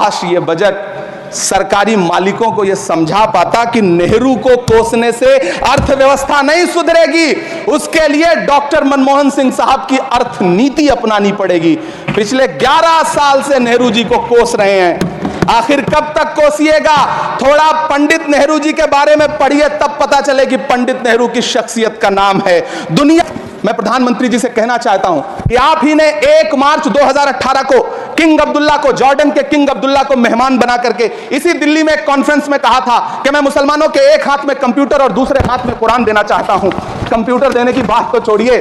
काश ये बजट सरकारी मालिकों को यह समझा पाता कि नेहरू को कोसने से अर्थव्यवस्था नहीं सुधरेगी, उसके लिए डॉक्टर मनमोहन सिंह साहब की अर्थ नीति अपनानी पड़ेगी। पिछले 11 साल से नेहरू जी को कोस रहे हैं, आखिर कब तक कोसिएगा? थोड़ा पंडित नेहरू जी के बारे में पढ़िए, तब पता चले कि पंडित नेहरू की शख्सियत का नाम है दुनिया। मैं प्रधानमंत्री जी से कहना चाहता हूं कि आप ही ने 1 मार्च 2018 को किंग अब्दुल्ला को, जॉर्डन के किंग अब्दुल्ला को मेहमान बना करके इसी दिल्ली में एक कॉन्फ्रेंस में कहा था कि मैं मुसलमानों के एक हाथ में कंप्यूटर और दूसरे हाथ में कुरान देना चाहता हूं। कंप्यूटर देने की बात तो छोड़िए,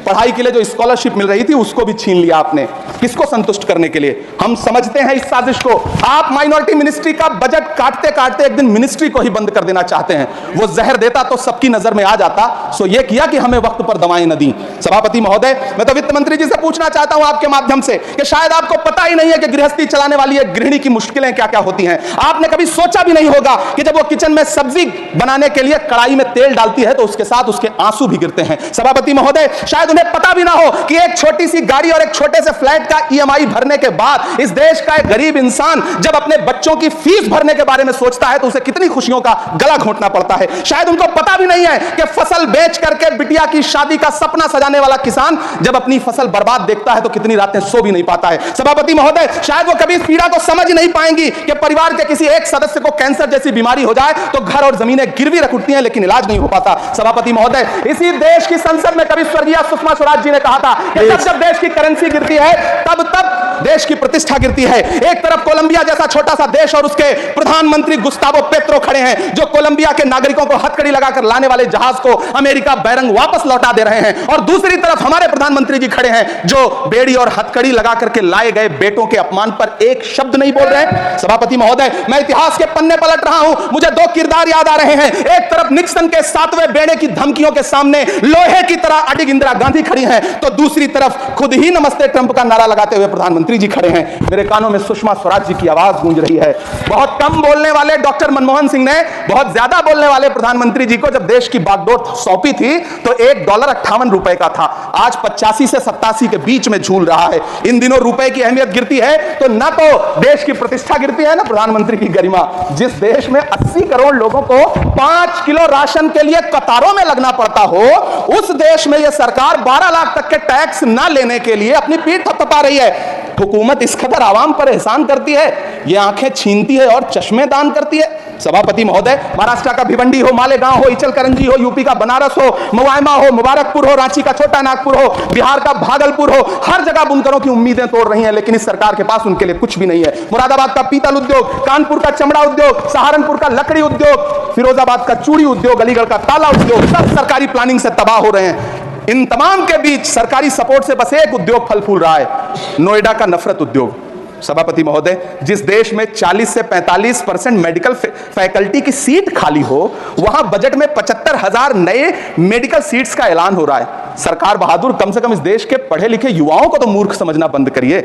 पढ़ाई के लिए जो स्कॉलरशिप मिल रही थी उसको भी छीन लिया आपने। किसको संतुष्ट करने के लिए? हम समझते हैं इस साजिश को। आप माइनॉरिटी मिनिस्ट्री का बजट काटते काटते एक दिन मिनिस्ट्री को ही बंद कर देना चाहते हैं। वो जहर देता तो सबकी नजर में आ जाता, सो ये किया कि हमें वक्त पर दवाएं न दी। सभापति महोदय, मैं तो वित्त मंत्री जी से पूछना चाहता हूं आपके माध्यम से कि शायद आपको पता ही नहीं है कि गृहस्थी चलाने वाली एक गृहिणी की मुश्किलें क्या क्या होती हैं। आपने कभी सोचा भी नहीं होगा कि जब वो किचन में सब्जी बनाने के लिए कड़ाई में तेल डालती है तो उसके साथ उसके आंसू भी गिरते हैं। सभापति महोदय, शायद उन्हें पता भी ना हो कि एक छोटी सी गाड़ी और एक छोटे से फ्लैट का ईएमआई भरने के बाद इस देश का एक गरीब इंसान जब अपने बच्चों की फीस भरने के बारे में सोचता है तो उसे कितनी खुशियों का गला घोंटना पड़ता है। शायद उनको पता भी नहीं है कि फसल बेच करके बिटिया की शादी का सपना सजाने वाला किसान जब अपनी फसल बर्बाद देखता है तो कितनी रातें सो भी नहीं पाता है। सभापति महोदय, शायद वो कभी इस पीड़ा को समझ नहीं पाएंगी कि परिवार के किसी एक सदस्य को कैंसर जैसी बीमारी हो जाए तो घर और जमीनें गिरवी रख उठती हैं लेकिन इलाज नहीं हो पाता। सभापति महोदय, इसी देश की संसद में कभी स्वर्गीय सुषमा स्वराज जी ने कहा था कि जब देश की करेंसी गिरती है तब देश की प्रतिष्ठा गिरती है। एक तरफ कोलंबिया जैसा छोटा सा देश और उसके प्रधानमंत्री गुस्तावो पेत्रो खड़े हैं जो कोलंबिया के नागरिकों को हथकड़ी लगाकर लाने वाले जहाज को अमेरिका बैरंग वापस लौटा दे रहे हैं, और दूसरी तरफ हमारे प्रधानमंत्री जी खड़े हैं जो बेड़ी और हथकड़ी लगा करके लाए गए बेटों के अपमान पर एक शब्द नहीं बोल रहे हैं। सभापति महोदय, मैं इतिहास के पन्ने पलट रहा हूं, मुझे 2 किरदार याद आ रहे हैं। एक तरफ निक्सन के 7वें बेड़े की धमकियों के सामने लोहे की तरह अडिग इंदिरा गांधी खड़ी हैं, तो दूसरी तरफ खुद ही नमस्ते ट्रंप का नारा लगाते हुए प्रधानमंत्री जी खड़े हैं। मेरे कानों में सुषमा स्वराज जी की आवाज गूंज रही है। बहुत कम बोलने वाले डॉक्टर मनमोहन सिंह ने बहुत ज्यादा बोलने वाले प्रधानमंत्री जी को जब देश की बागडोर सौंपी थी तो $1.58 का था, आज 85 से 87 के बीच में झूल रहा है। इन दिनों रुपए की अहमियत गिरती है तो न तो देश की प्रतिष्ठा गिरती है, ना प्रधानमंत्री की गरिमा। जिस देश में 80 करोड़ लोगों को 5 किलो राशन के लिए कतारों में लगना पड़ता हो, उस देश में यह सरकार 12 लाख तक के टैक्स ना लेने के लिए अपनी पीठ थपथपा रही है। हुकूमत इस कदर आवाम पर एहसान करती है, ये आंखें छीनती है और चश्मे दान करती है। सभापति महोदय, महाराष्ट्र का भिवंडी हो, मालेगांव हो, इचलकरंजी हो, यूपी का बनारस हो, मुआयमा हो, मुबारकपुर हो, रांची का छोटा नागपुर हो, बिहार का भागलपुर हो, हर जगह बुनकरों की उम्मीदें तोड़ रही हैं, लेकिन इस सरकार के पास उनके लिए कुछ भी नहीं है। मुरादाबाद का पीतल उद्योग, कानपुर का चमड़ा उद्योग, सहारनपुर का लकड़ी उद्योग, फिरोजाबाद का चूड़ी उद्योग, अलीगढ़ का ताला उद्योग, सब सरकारी प्लानिंग से तबाह हो रहे हैं। इन तमाम के बीच सरकारी सपोर्ट से बस एक उद्योग फल फूल रहा है, नोएडा का नफरत उद्योग। सभापति महोदय, जिस देश में 40 से 45% मेडिकल फैकल्टी की सीट खाली हो, वहां बजट में 75,000 नए मेडिकल सीट्स का ऐलान हो रहा है। सरकार बहादुर, कम से कम इस देश के पढ़े लिखे युवाओं को तो मूर्ख समझना बंद करिए।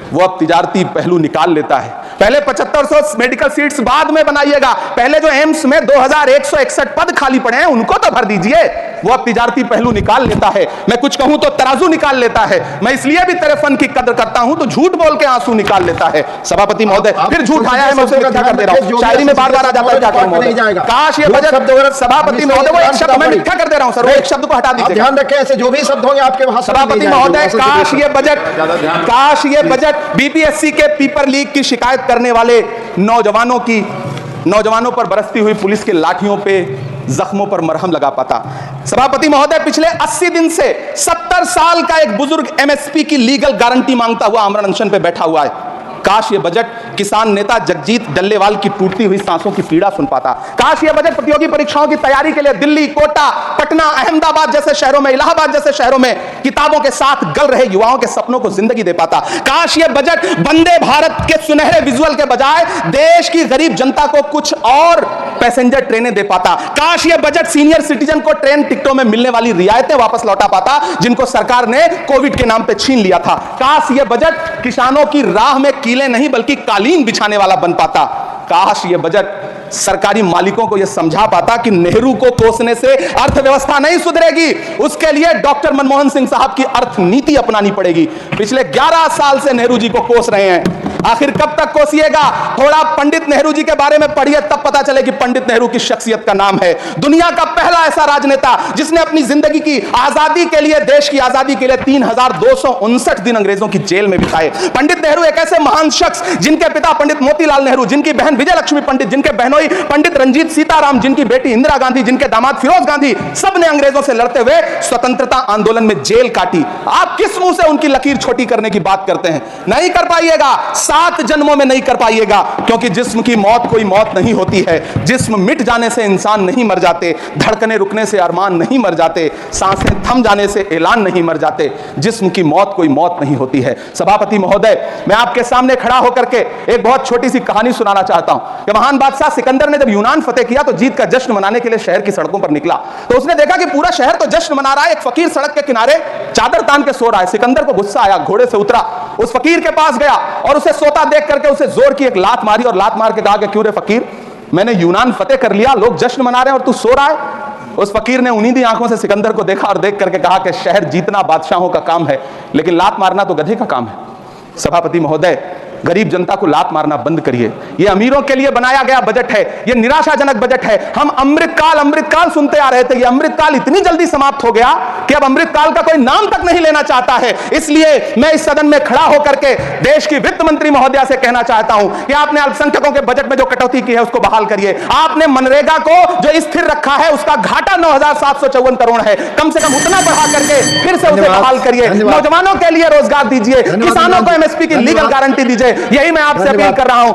वो अब तिजारती पहलू निकाल लेता है। पहले 7500 मेडिकल सीट्स बाद में बनाइएगा, पहले जो एम्स में 2161 पद खाली पड़े हैं उनको तो भर दीजिए। वो अब तिजारती पहलू निकाल लेता है। मैं कुछ कहूं तो तराजू निकाल लेता है। मैं इसलिए भी तेरे फन की कदर करता हूं तो झूठ बोल के आंसू निकाल लेता है। सभापति महोदय, फिर झूठ आया है, मैं उसे मिथ्या कर दे रहा हूं। शायरी में बार बार आ जाता है, क्या करूं महोदय? काश ये बजट, सभापति महोदय, वो एक शब्द मैं मिथ्या कर दे रहा हूं सर, वो एक शब्द को हटा दीजिए। ध्यान रखें, ऐसे जो भी शब्द होंगे आपके वहां। सभापति महोदय, काश ये बजट बीपीएससी के पेपर लीक की शिकायत करने वाले नौजवानों पर बरसती हुई पुलिस के लाठियों पे, जख्मों पर मरहम लगा पाता। सभापति महोदय, पिछले 80 दिन से 70 साल का एक बुजुर्ग एमएसपी की लीगल गारंटी मांगता हुआ आमरण अनशन पे बैठा हुआ है। काश ये बजट किसान नेता जगजीत डल्लेवाल की टूटती हुई सांसों की पीड़ा सुन पाता। काश ये बजट प्रतियोगी परीक्षाओं की तैयारी के लिए दिल्ली, कोटा, पटना, अहमदाबाद जैसे शहरों में, इलाहाबाद जैसे शहरों में किताबों के साथ गल रहे युवाओं के सपनों को जिंदगी दे पाता। काश ये बजट वंदे भारत के सुनहरे विजुअल के बजाय देश की गरीब जनता को कुछ और पैसेंजर ट्रेनें दे पाता। काश ये बजट सीनियर सिटीजन को ट्रेन टिकटों में मिलने वाली रियायतें वापस लौटा पाता जिनको सरकार ने कोविड के नाम पे छीन लिया था। काश ये बजट किसानों की राह में कीले नहीं बल्कि कालीन बिछाने वाला बन पाता। काश ये बजट सरकारी मालिकों को यह समझा पाता कि नेहरू को कोसने से अर्थव्यवस्था नहीं सुधरेगी, उसके लिए डॉक्टर मनमोहन सिंह साहब की अर्थ नीति अपनानी पड़ेगी। पिछले 11 साल से नेहरू जी को कोस रहे हैं, आखिर कब तक कोसिएगा? थोड़ा पंडित नेहरू जी के बारे में पढ़िए, तब पता चले कि पंडित नेहरू की शख्सियत का नाम है। दुनिया का पहला ऐसा राजनेता जिसने अपनी जिंदगी की आजादी के लिए, देश की आजादी के लिए 3259 दिन अंग्रेजों की जेल में बिताए। पंडित नेहरू एक ऐसे महान शख्स जिनके पिता पंडित मोतीलाल नेहरू, जिनकी बहन विजय लक्ष्मी पंडित, जिनके बहनोई पंडित रंजीत सीताराम, जिनकी बेटी इंदिरा गांधी, जिनके दामाद फिरोज गांधी, सब ने अंग्रेजों से लड़ते हुए स्वतंत्रता आंदोलन में जेल काटी। आप किस मुंह से उनकी लकीर छोटी करने की बात करते हैं? नहीं कर पाइएगा, 7 जन्मों में नहीं कर पाइएगा, क्योंकि जिस्म की मौत कोई मौत नहीं होती है। जिस्म मिट जाने से इंसान नहीं मर जाते, धड़कने रुकने से अरमान नहीं मर जाते, सांसें थम जाने से ऐलान नहीं मर जाते। जिस्म की मौत कोई मौत नहीं होती है। सभापति महोदय, मैं आपके सामने खड़ा होकर के एक बहुत छोटी सी कहानी सुनाना चाहता हूं कि महान बादशाह सिकंदर ने जब यूनान फतेह किया तो जीत का जश्न मनाने के लिए शहर की सड़कों पर निकला। तो उसने देखा कि पूरा शहर तो जश्न मना रहा है, एक फकीर सड़क के किनारे चादर तान के सो रहा है। सिकंदर को गुस्सा आया, घोड़े से उतरा, उस फकीर के पास गया और उसे सोता देख करके उसे जोर की एक लात मारी और लात मार के कहा कि क्यों रे फकीर, मैंने यूनान फतेह कर लिया, लोग जश्न मना रहे हैं और तू सो रहा है। उस फकीर ने उन्हीं आंखों से सिकंदर को देखा और देख करके कहा कि शहर जीतना बादशाहों का काम है, लेकिन लात मारना तो गधे का काम है। सभापति महोदय, गरीब जनता को लात मारना बंद करिए। यह अमीरों के लिए बनाया गया बजट है, यह निराशाजनक बजट है। हम अमृतकाल सुनते आ रहे थे, यह अमृतकाल इतनी जल्दी समाप्त हो गया कि अब अमृतकाल का कोई नाम तक नहीं लेना चाहता है। इसलिए मैं इस सदन में खड़ा होकर के देश की वित्त मंत्री महोदया से कहना चाहता हूं कि आपने अल्पसंख्यकों के बजट में जो कटौती की है उसको बहाल करिए। आपने मनरेगा को जो स्थिर रखा है उसका घाटा 9754 करोड़ है, कम से कम उतना बढ़ा करके फिर से उसे बहाल करिए। नौजवानों के लिए रोजगार दीजिए, किसानों को एमएसपी की लीगल गारंटी दीजिए। यही मैं आपसे अपील कर रहा हूं।